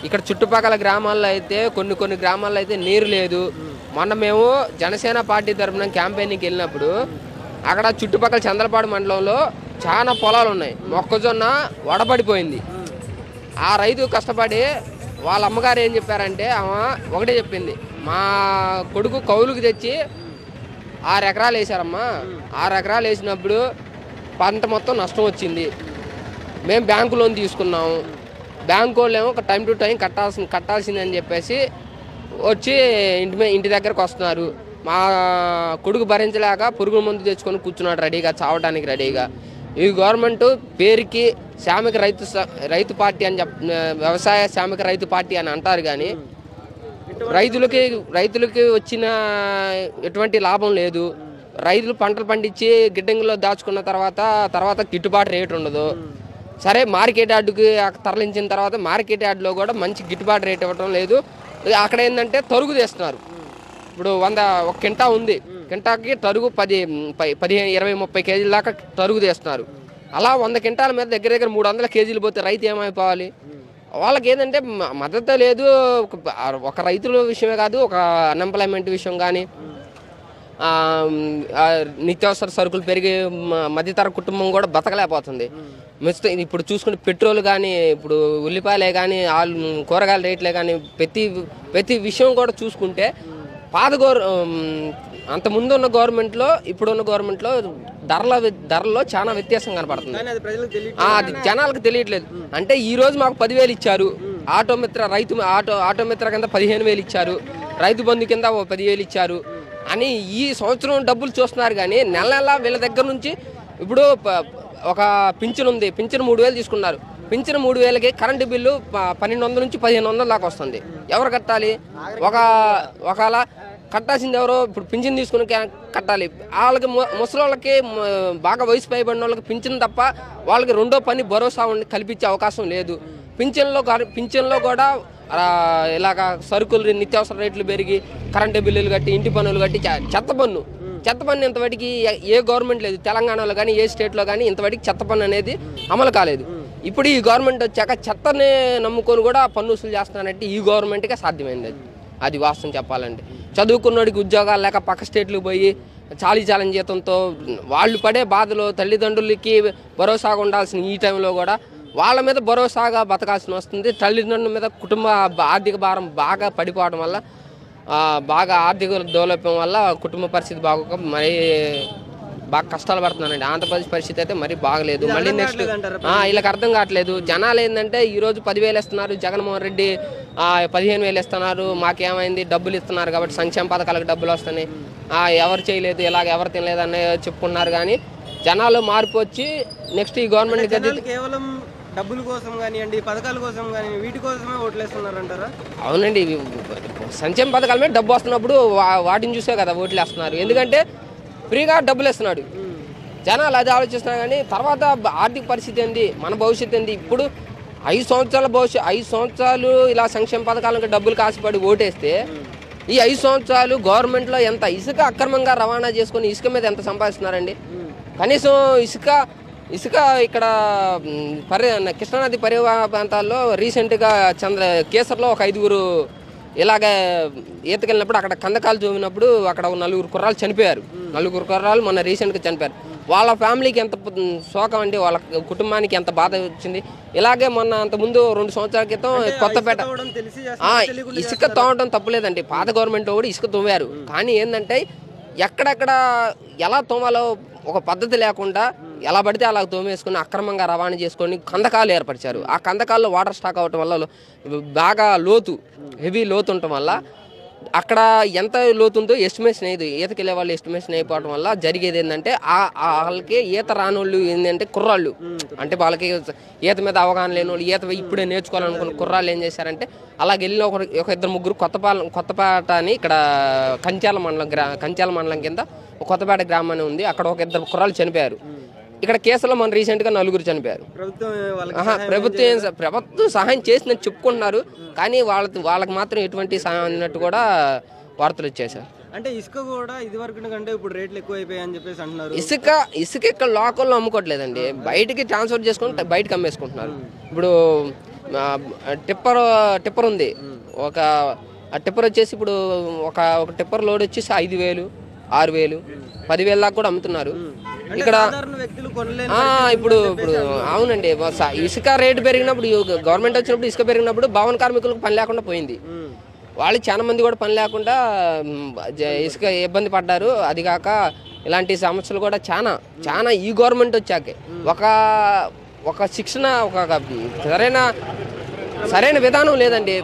ఇక్కడ చుట్టుపక్కల గ్రామాల్లో అయితే కొన్ని గ్రామాల్లో అయితే నీరు లేదు. మొన్న మేము జనసేన పార్టీ తరఫున క్యాంపెయిన్కి వెళ్ళినప్పుడు అక్కడ చుట్టుపక్కల చంద్రపాడు మండలంలో చాలా పొలాలు ఉన్నాయి. మొక్కజొన్న వడబడిపోయింది. ఆ రైతు కష్టపడి వాళ్ళ అమ్మగారు ఏం చెప్పారంటే ఆమె ఒకటే చెప్పింది, మా కొడుకు కౌలుకి తెచ్చి 6 ఎకరాలు వేసారమ్మా. 6 ఎకరాలు వేసినప్పుడు పంట మొత్తం నష్టం వచ్చింది. మేము బ్యాంకు లోన్ తీసుకున్నాము. బ్యాంకు వాళ్ళు ఏమో టైం టు టైం కట్టాల్సిందని చెప్పేసి వచ్చి ఇంటి దగ్గరకు వస్తున్నారు. మా కొడుకు భరించలేక పురుగుల మందు తెచ్చుకొని కూర్చున్నాడు రెడీగా, చావడానికి రెడీగా. ఈ గవర్నమెంట్ పేరుకి శ్రామిక రైతు పార్టీ అని వ్యవసాయ శ్రామిక రైతు పార్టీ అని అంటారు, కానీ రైతులకి వచ్చిన ఎటువంటి లాభం లేదు. రైతులు పంటలు పండించి గిడ్డంగిలో దాచుకున్న తర్వాత గిట్టుబాటు రేటు ఉండదు. సరే మార్కెట్ యార్డుకి తరలించిన తర్వాత మార్కెట్ యార్డులో కూడా మంచి గిట్టుబాటు రేట్ ఇవ్వడం లేదు. అక్కడ ఏంటంటే తరుగు తీస్తున్నారు. ఇప్పుడు 100 ఒక కింటా ఉంది, కింటాకి తరుగు 10, 15, 20, 30 కేజీల దాకా తరుగు తీస్తున్నారు. అలా 100 కింటాల మీద దగ్గర 300 కేజీలు పోతే రైతు ఏమైపోవాలి? వాళ్ళకి ఏంటంటే మద్దతు లేదు. ఒక రైతుల విషయమే కాదు, ఒక అన్ఎంప్లాయ్మెంట్ విషయం కానీ, నిత్యావసర సరుకులు పెరిగి మధ్యతర కుటుంబం కూడా బతకలేకపోతుంది. ఇప్పుడు చూసుకుంటే పెట్రోల్ కానీ, ఇప్పుడు ఉల్లిపాయలే కానీ, కూరగాయల రేట్లే కానీ, ప్రతి విషయం కూడా చూసుకుంటే అంత ముందు ఉన్న గవర్నమెంట్లో ఇప్పుడున్న గవర్నమెంట్లో ధరలో చాలా వ్యత్యాసం కనపడుతుంది. అది జనాలకు తెలియట్లేదు. అంటే ఈ రోజు మాకు 10,000 ఇచ్చారు, ఆటోమిత్ర కింద 15,000 ఇచ్చారు, రైతు బంధు కింద 10,000 ఇచ్చారు అని ఈ సంవత్సరం డబ్బులు చూస్తున్నారు. కానీ నెల వీళ్ళ దగ్గర నుంచి ఇప్పుడు ఒక పింఛన్ ఉంది, పింఛన్ 3,000 తీసుకున్నారు. పింఛన్ 3,000కి కరెంటు బిల్లు 1,200 నుంచి 1,500 దాకా వస్తుంది. ఎవరు కట్టాలి? ఒకవేళ కట్టాల్సింది ఎవరో ఇప్పుడు పింఛన్ తీసుకుని కట్టాలి. వాళ్ళకి ముసలి బాగా వయసు పైబడిన వాళ్ళకి పింఛన్ తప్ప వాళ్ళకి రెండో పని భరోసా కల్పించే అవకాశం లేదు. పింఛన్లో కూడా ఇలాగ సరుకులు నిత్యావసర రేట్లు పెరిగి కరెంటు బిల్లులు కట్టి, ఇంటి పన్నులు కట్టి, చెత్త పన్ను ఇంతవరకు ఏ గవర్నమెంట్ లేదు. తెలంగాణలో కానీ ఏ స్టేట్లో కానీ ఇంతవరకు చెత్త పన్ను అనేది అమలు కాలేదు. ఇప్పుడు ఈ గవర్నమెంట్ వచ్చాక చెత్తని నమ్ముకొని కూడా పన్ను వసూలు చేస్తున్నారంటే ఈ గవర్నమెంట్కే సాధ్యమైంది. అది వాస్తవం చెప్పాలంటే. చదువుకున్నోడికి ఉద్యోగాలు లేక పక్క స్టేట్లకు పోయి చాలీచాలని జీతంతో వాళ్ళు పడే బాధలు, తల్లిదండ్రులకి భరోసాగా ఉండాల్సిన ఈ టైంలో కూడా వాళ్ళ మీద భరోసాగా బతకాల్సి వస్తుంది. తల్లిదండ్రుల మీద కుటుంబ ఆర్థిక భారం బాగా పడిపోవడం వల్ల, బాగా ఆర్థిక దౌలభ్యం వల్ల కుటుంబ పరిస్థితి బాగోక మరీ బాగా కష్టాలు పడుతున్నానండి. ఆంధ్రప్రదేశ్ పరిస్థితి అయితే మరీ బాగలేదు. మళ్ళీ నెక్స్ట్ వీళ్ళకి అర్థం కావట్లేదు. జనాలు ఏంటంటే ఈరోజు 10,000 ఇస్తున్నారు, జగన్మోహన్ రెడ్డి 15,000 ఇస్తున్నారు, మాకేమైంది డబ్బులు ఇస్తున్నారు కాబట్టి సంక్షేమ పథకాలకు డబ్బులు వస్తున్నాయి, ఎవరు చేయలేదు, ఇలాగ ఎవరు తినలేదు అని చెప్పుకున్నారు. కానీ జనాలు మార్పు వచ్చి నెక్స్ట్ ఈ గవర్నమెంట్ కేవలం డబ్బుల కోసం కానివ్వండి, పథకాల కోసం కానీ వీటి కోసమే ఓట్లేస్తున్నారు అంటారా? అవునండి, సంక్షేమ పథకాల మీద డబ్బు వస్తున్నప్పుడు వాటిని చూసే కదా ఓట్లు వేస్తున్నారు. ఎందుకంటే ఫ్రీగా డబ్బులు ఇస్తున్నాడు. జనాలు అది ఆలోచిస్తున్నారు. కానీ తర్వాత ఆర్థిక పరిస్థితి ఏంది, మన భవిష్యత్తు ఏంది? ఇప్పుడు 5 సంవత్సరాలు ఇలా సంక్షేమ పథకాలకు డబ్బులు కాసిపడి ఓటేస్తే ఈ 5 సంవత్సరాలు గవర్నమెంట్లో ఎంత ఇసుక అక్రమంగా రవాణా చేసుకొని ఇసుక మీద ఎంత సంపాదిస్తున్నారండి? కనీసం ఇసుక ఇక్కడ కృష్ణానది పరివాహ ప్రాంతాల్లో రీసెంట్గా కేసర్లో ఒక 5గురు ఇలాగే ఈతకెళ్ళినప్పుడు అక్కడ కందకాలు చూపినప్పుడు అక్కడ 4 కుర్రాలు చనిపోయారు. 4 కుర్రాలు మొన్న రీసెంట్గా చనిపోయారు. వాళ్ళ ఫ్యామిలీకి ఎంత శోకం అండి, వాళ్ళ కుటుంబానికి ఎంత బాధ వచ్చింది. ఇలాగే మొన్న అంతకుముందు 2 సంవత్సరాల క్రితం కొత్తపేట ఇసుక తోమడం తప్పులేదండి. పాత గవర్నమెంట్లో కూడా ఇసుక తోమారు. కానీ ఏంటంటే ఎక్కడెక్కడ ఎలా తోమాలో ఒక పద్ధతి లేకుండా ఎలా పడితే అలా తోమేసుకుని అక్రమంగా రవాణా చేసుకొని కందకాలు ఏర్పరిచారు. ఆ కందకాల్లో వాటర్ స్టాక్ అవటం వల్ల బాగా హెవీ లోతు ఉండటం వల్ల అక్కడ ఎంత లోతు ఉందో ఎస్టిమేషన్ అయ్యేది. ఈతకెళ్ళే వాళ్ళు ఎస్టిమేషన్ అయిపోవడం వల్ల జరిగేది ఏంటంటే వాళ్ళకి ఈత రానోళ్ళు ఏంటంటే కుర్రాళ్ళు, అంటే వాళ్ళకి ఈత మీద అవగాహన లేని వాళ్ళు, ఈత ఇప్పుడే నేర్చుకోవాలనుకున్న కుర్రాళ్ళు ఏం చేశారంటే అలాగే వెళ్ళిన ఒక 2-3 కొత్తపేట అని ఇక్కడ కంచాల మండలం కింద కొత్తపేట గ్రామం ఉంది. అక్కడ ఒక 2 కుర్రాళ్ళు చనిపోయారు. ఇక్కడ కేసులో మన రీసెంట్గా 4 చనిపోయారు. ప్రభుత్వం సహాయం చేసిందని చెప్పుకుంటున్నారు. కానీ వాళ్ళకి మాత్రం ఎటువంటి సహాయం అన్నట్టు కూడా వార్తలు వచ్చేసారు. అంటే ఇసుక కూడా ఇది వరకు కంటే ఇప్పుడు రేట్లు ఎక్కువ అయిపోయాయని చెప్పేసి అంటున్నారు. ఇసుక ఇక్కడ లోకల్లో అమ్ముకోవట్లేదండి, బయటికి ట్రాన్స్ఫర్ చేసుకొని బయటకు అమ్మేసుకుంటున్నారు. ఇప్పుడు టిప్పర్ ఉంది. ఆ టిప్పర్ వచ్చేసి ఇప్పుడు ఒక టిప్పర్ లోడ్ వచ్చేసి 5,000, 6,000, 10,000 దాకా కూడా అమ్ముతున్నారు ఇక్కడ. వ్యక్తులు కొనలేని ఇప్పుడు అవునండి, ఇసుక రేటు పెరిగినప్పుడు, గవర్నమెంట్ వచ్చినప్పుడు ఇసుక పెరిగినప్పుడు భవన కార్మికులకు పని లేకుండా పోయింది. వాళ్ళు చాలా మంది కూడా పని లేకుండా ఇసుక ఇబ్బంది పడ్డారు. అది కాక ఇలాంటి సమస్యలు కూడా చాలా ఈ గవర్నమెంట్ వచ్చాకే ఒక శిక్షణ, ఒక సరైన విధానం లేదండి.